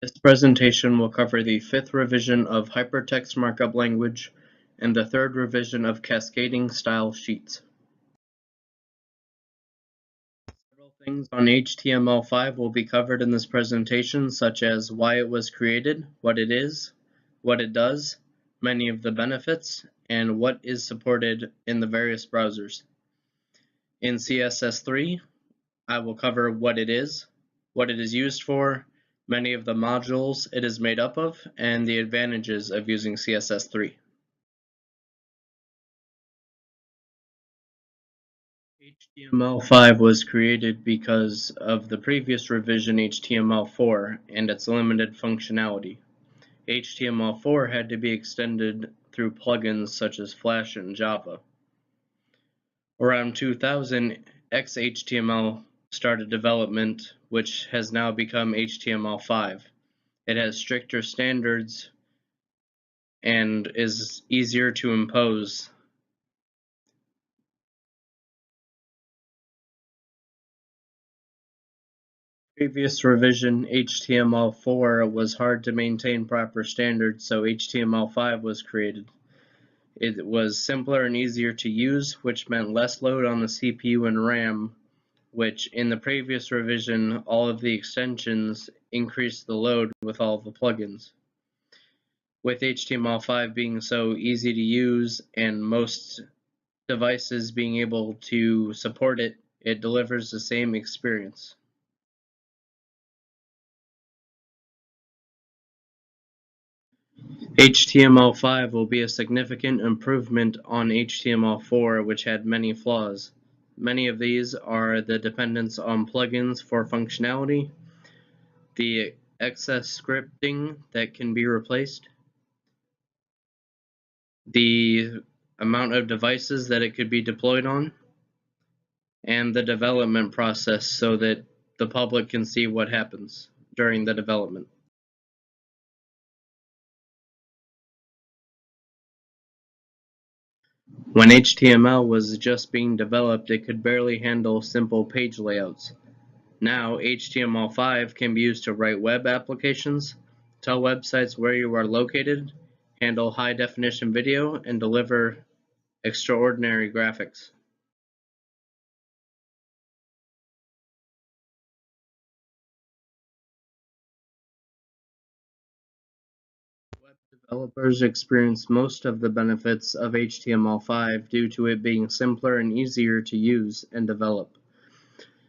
This presentation will cover the 5th revision of Hypertext Markup Language and the 3rd revision of Cascading Style Sheets. Several things on HTML5 will be covered in this presentation, such as why it was created, what it is, what it does, many of the benefits, and what is supported in the various browsers. In CSS3, I will cover what it is used for, many of the modules it is made up of, and the advantages of using CSS3. HTML5 was created because of the previous revision HTML4 and its limited functionality. HTML4 had to be extended through plugins such as Flash and Java. Around 2000, XHTML started development, which has now become HTML5. It has stricter standards and is easier to impose. Previous revision HTML4 was hard to maintain proper standards, so HTML5 was created. It was simpler and easier to use, which meant less load on the CPU and RAM, which in the previous revision, all of the extensions increased the load with all the plugins. With HTML5 being so easy to use and most devices being able to support it, it delivers the same experience. HTML5 will be a significant improvement on HTML4, which had many flaws. Many of these are the dependence on plugins for functionality, the excess scripting that can be replaced, the amount of devices that it could be deployed on, and the development process so that the public can see what happens during the development. When HTML was just being developed, it could barely handle simple page layouts. Now, HTML5 can be used to write web applications, tell websites where you are located, handle high-definition video, and deliver extraordinary graphics. Web developers experience most of the benefits of HTML5 due to it being simpler and easier to use and develop,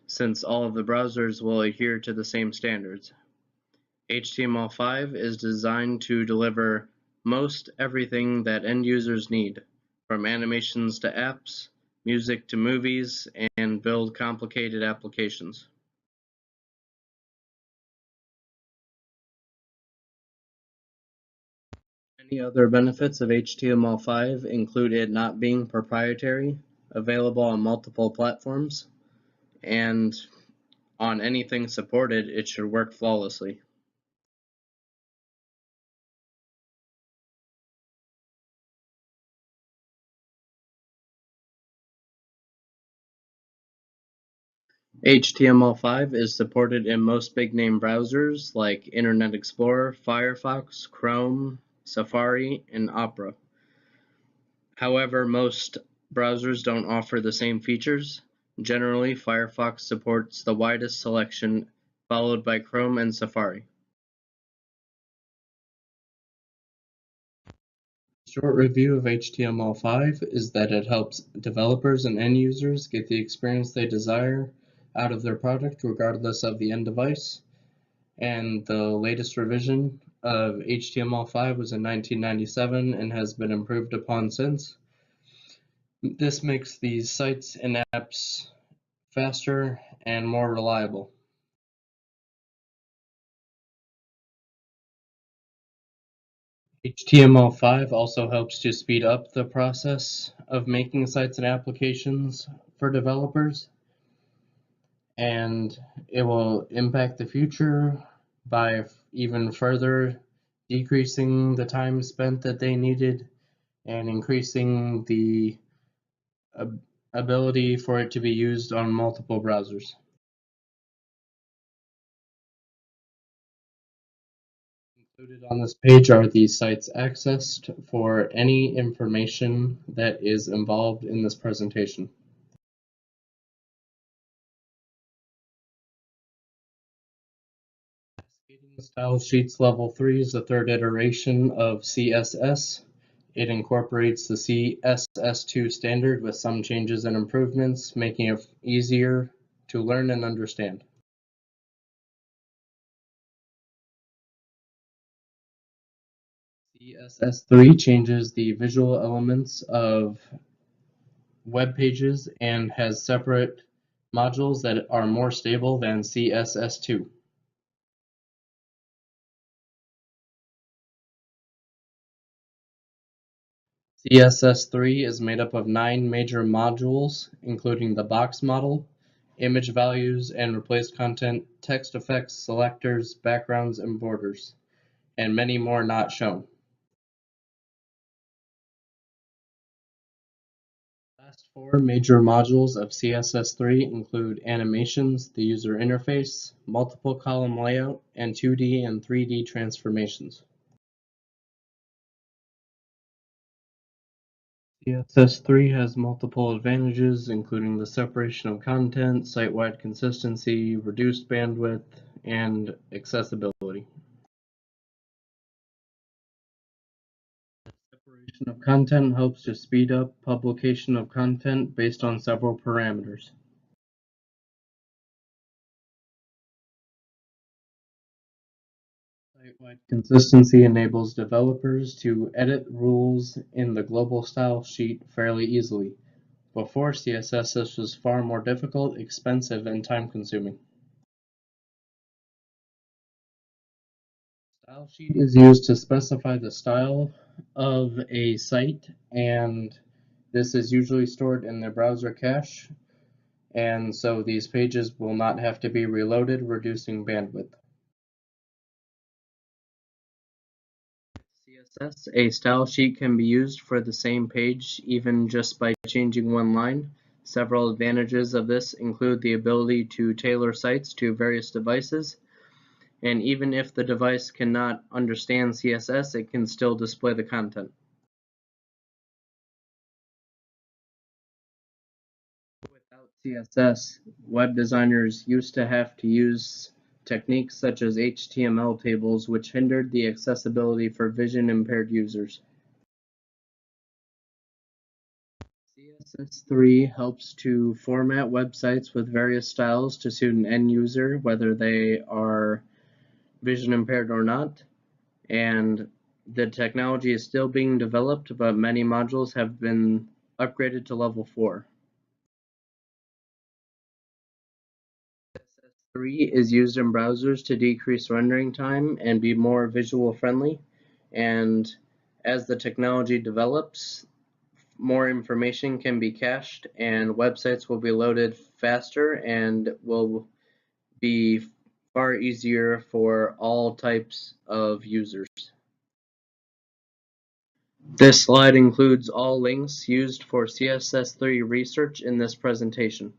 since all of the browsers will adhere to the same standards. HTML5 is designed to deliver most everything that end users need, from animations to apps, music to movies, and build complicated applications. Many other benefits of HTML5 include it not being proprietary, available on multiple platforms, and on anything supported, it should work flawlessly. HTML5 is supported in most big-name browsers like Internet Explorer, Firefox, Chrome, Safari, and Opera. However, most browsers don't offer the same features. Generally, Firefox supports the widest selection, followed by Chrome and Safari. Short review of HTML5 is that it helps developers and end users get the experience they desire out of their product regardless of the end device. And the latest revision of HTML5 was in 1997 and has been improved upon since. This makes these sites and apps faster and more reliable. HTML5 also helps to speed up the process of making sites and applications for developers, and it will impact the future by even further decreasing the time spent that they needed and increasing the ability for it to be used on multiple browsers. Included on this page are the sites accessed for any information that is involved in this presentation. Cascading Style Sheets Level 3 is the third iteration of CSS. It incorporates the CSS2 standard with some changes and improvements, making it easier to learn and understand. CSS3 changes the visual elements of web pages and has separate modules that are more stable than CSS2. CSS3 is made up of 9 major modules, including the box model, image values and replace content, text effects, selectors, backgrounds, and borders, and many more not shown. The last 4 major modules of CSS3 include animations, the user interface, multiple column layout, and 2D and 3D transformations. CSS3 has multiple advantages, including the separation of content, site-wide consistency, reduced bandwidth, and accessibility. Separation of content helps to speed up publication of content based on several parameters. Site-wide consistency enables developers to edit rules in the global style sheet fairly easily. Before CSS, this was far more difficult, expensive, and time-consuming. Style sheet is used to specify the style of a site, and this is usually stored in the browser cache, and so these pages will not have to be reloaded, reducing bandwidth. CSS, a style sheet can be used for the same page even just by changing one line. Several advantages of this include the ability to tailor sites to various devices, and even if the device cannot understand CSS, it can still display the content. Without CSS, web designers used to have to use techniques such as HTML tables, which hindered the accessibility for vision-impaired users. CSS3 helps to format websites with various styles to suit an end user, whether they are vision impaired or not, and the technology is still being developed, but many modules have been upgraded to level 4. CSS3 is used in browsers to decrease rendering time and be more visual friendly, and as the technology develops, more information can be cached and websites will be loaded faster and will be far easier for all types of users. This slide includes all links used for CSS3 research in this presentation.